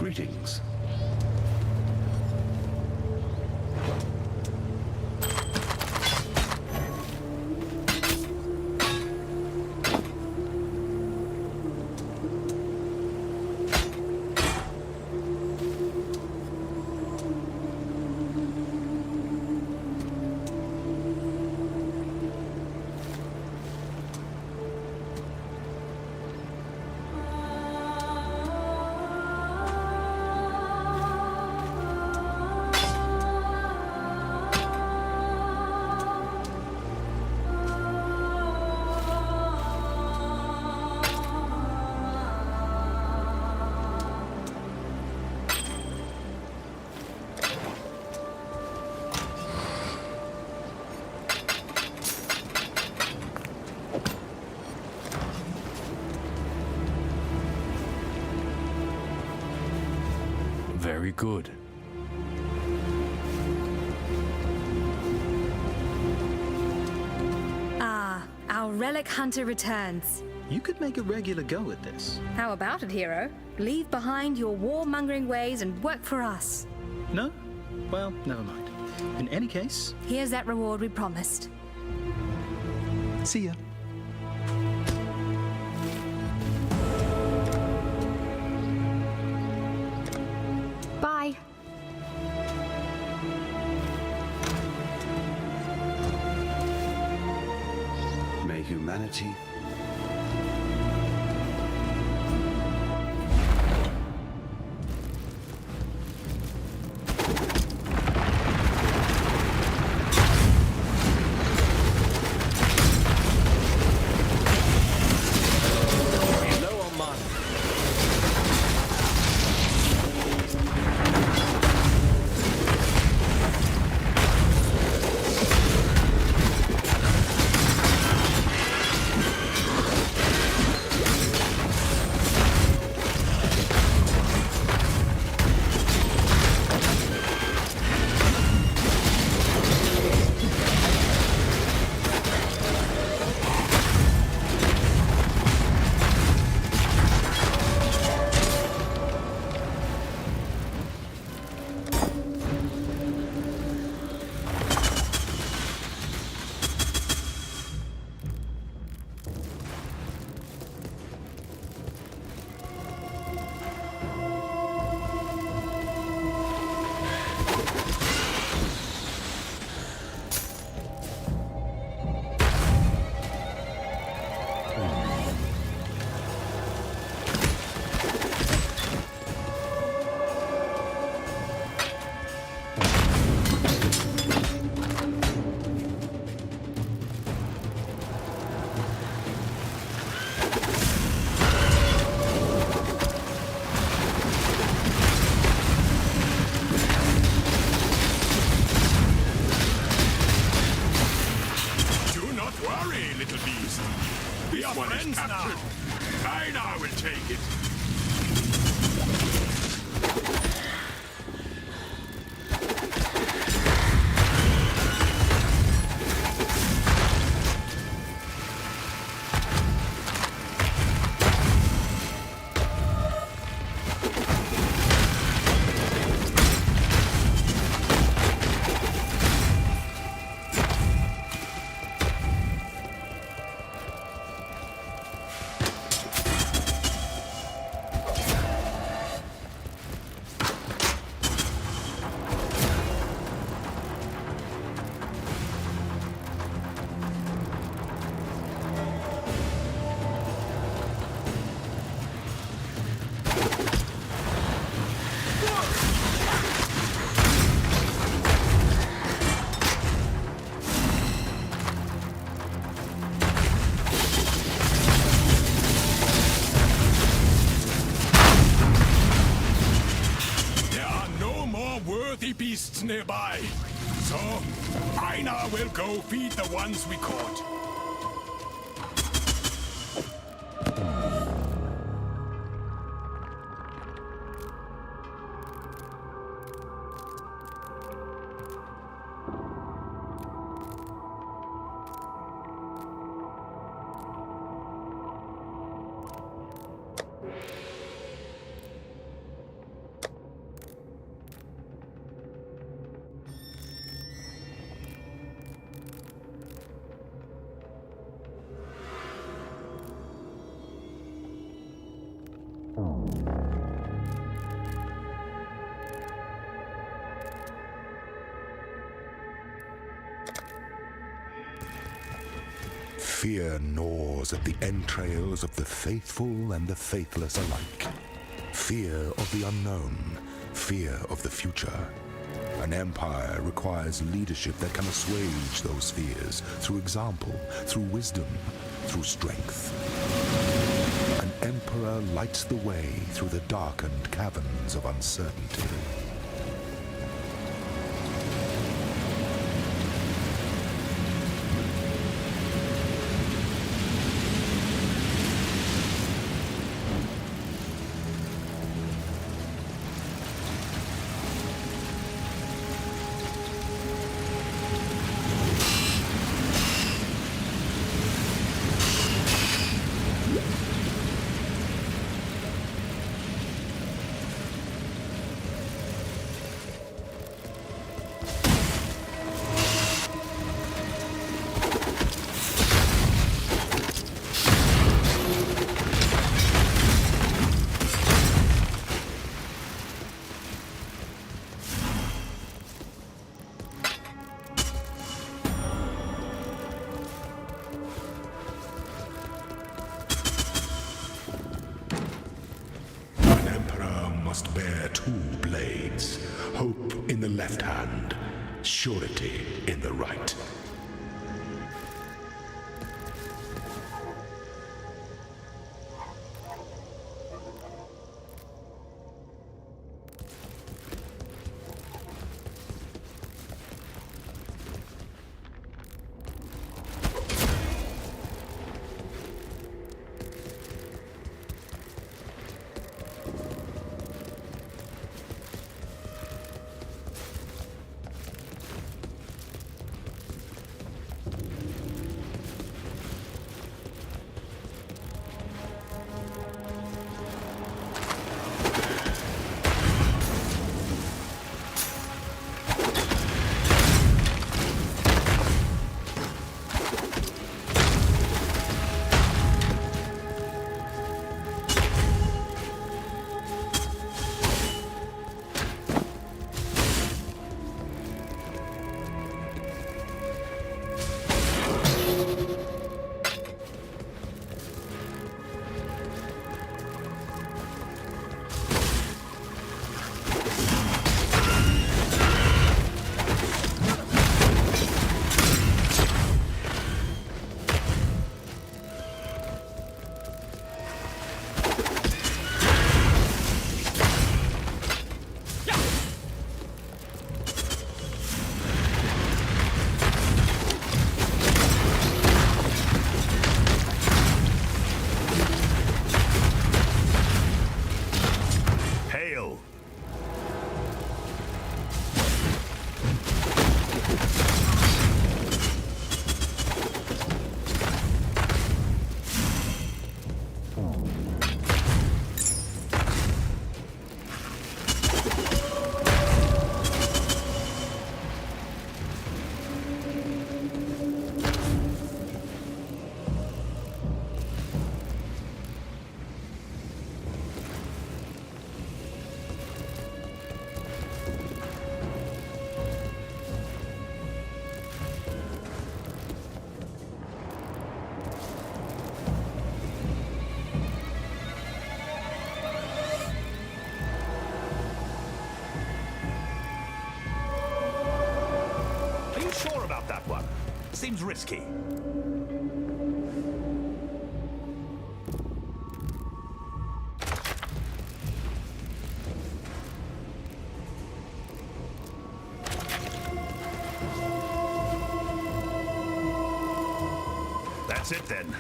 Greetings. Very good. Ah, our relic hunter returns. You could make a regular go at this. How about it, hero? Leave behind your warmongering ways and work for us. No? Well, never mind. In any case, Here's that reward we promised. see ya. Bye. May humanity Low on mine. take it. nearby. So, Aina will go feed the ones we caught. Fear gnaws at the entrails of the faithful and the faithless alike. Fear of the unknown, fear of the future. An empire requires leadership that can assuage those fears through example, through wisdom, through strength. An emperor lights the way through the darkened caverns of uncertainty. Must bear two blades, hope in the left hand, surety in the right. Seems risky. That's it then.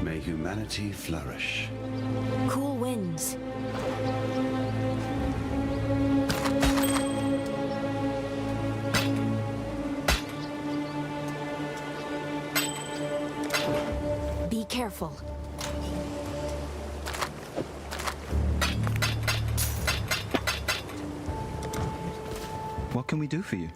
May humanity flourish. Cool winds. Be careful. What can we do for you?